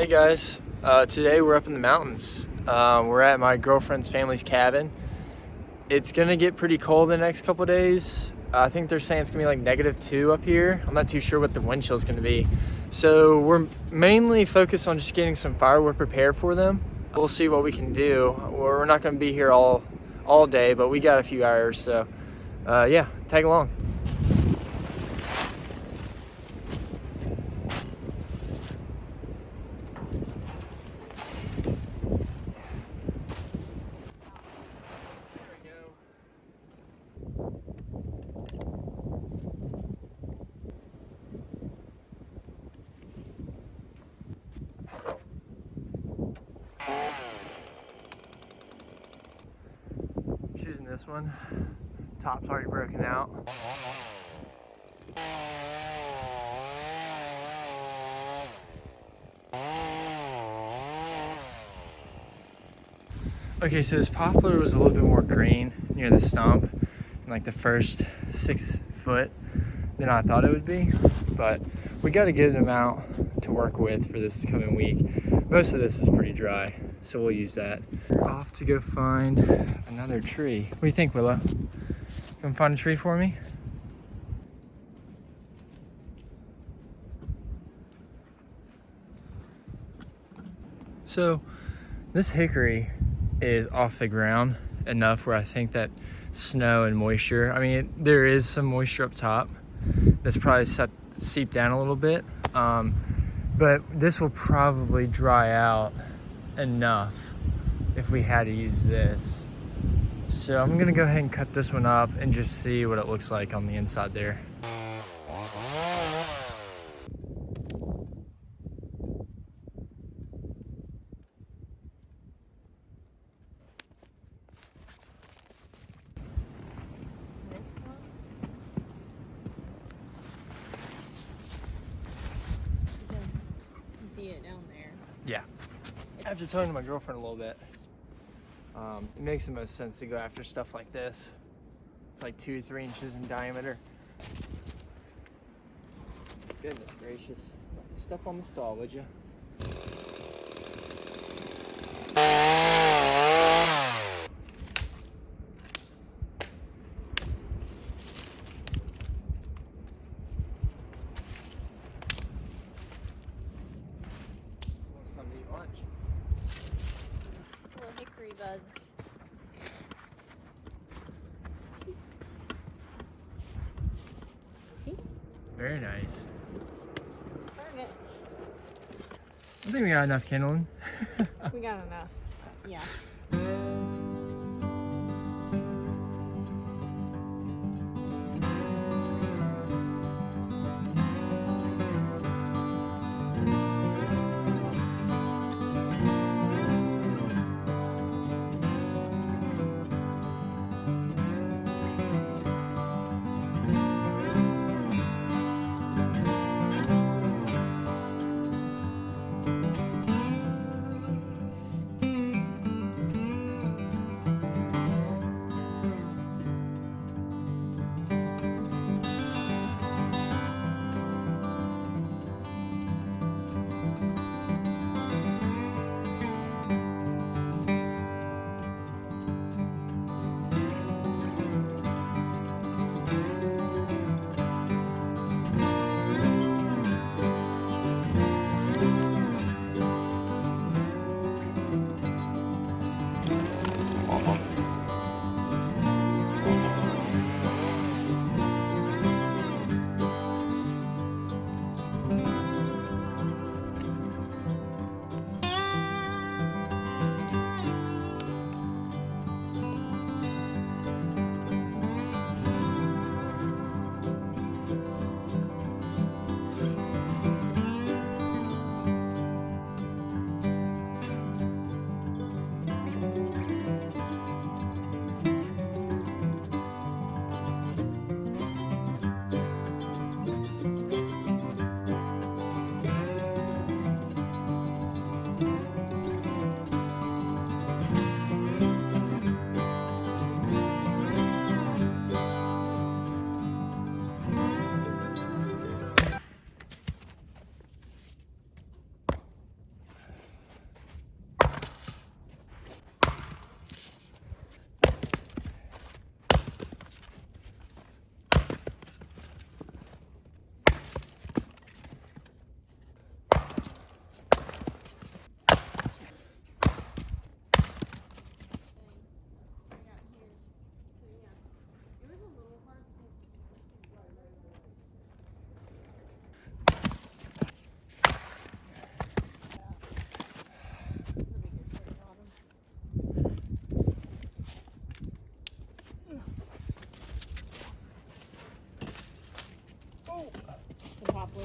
Hey guys, today we're up in the mountains. We're at my girlfriend's family's cabin. It's gonna get pretty cold the next couple days. I think they're saying it's gonna be like -2 up here. I'm not too sure what the wind chill is gonna be. So we're mainly focused on just getting some firewood prepared for them. We'll see what we can do. We're not gonna be here all day, but we got a few hours, so yeah, tag along. Choosing this one. Top's already broken out. Okay, so this poplar was a little bit more green near the stump in like the first 6 foot than I thought it would be, but we got a good amount to work with for this coming week. Most of this is pretty dry, so we'll use that. We're off to go find another tree. What do you think, Willow? You want to find a tree for me? So this hickory is off the ground enough where I think that snow and moisture, I mean, there is some moisture up top that's probably seeped down a little bit, but this will probably dry out enough if we had to use this. So I'm gonna go ahead and cut this one up and just see what it looks like on the inside there. It down there. Yeah. After talking to my girlfriend a little bit, it makes the most sense to go after stuff like this. It's like 2 to 3 inches in diameter. Goodness gracious. Step on the saw, would you? Little hickory buds. See? Very nice. Turn it. I think we got enough kindling. We got enough. Yeah.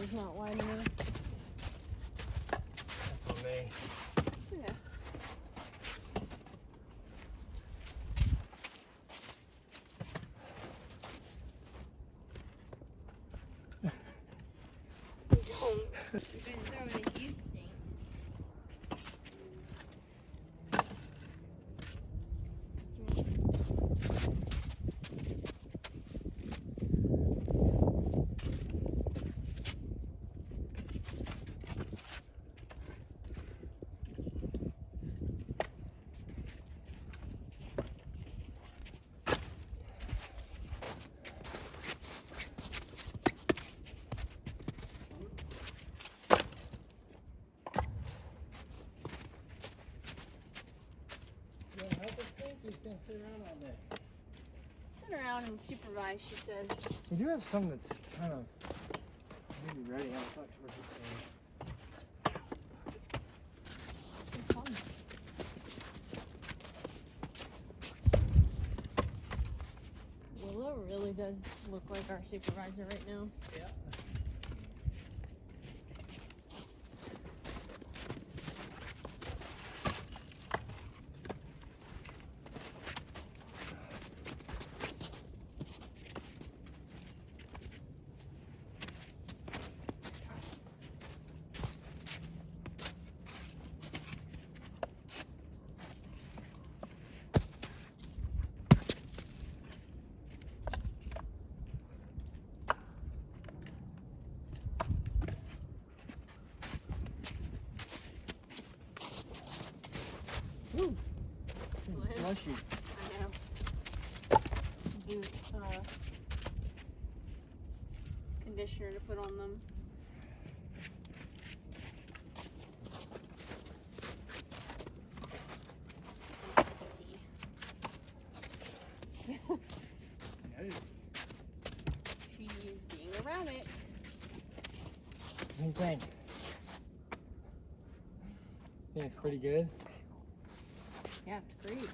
fire's not wide enough. That's on me. Yeah. You've been throwing a youth stink. He's gonna sit around all day. Sit around and supervise, she says. We do have some that's kind of maybe ready. I'll talk to what he's saying. Willow really does look like our supervisor right now. Yeah. Woo! It's slushy. I know. Do conditioner to put on them. Let's see. She's being around it. What do you think? Think it's pretty good? Yeah, it's great.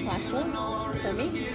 Last one for me.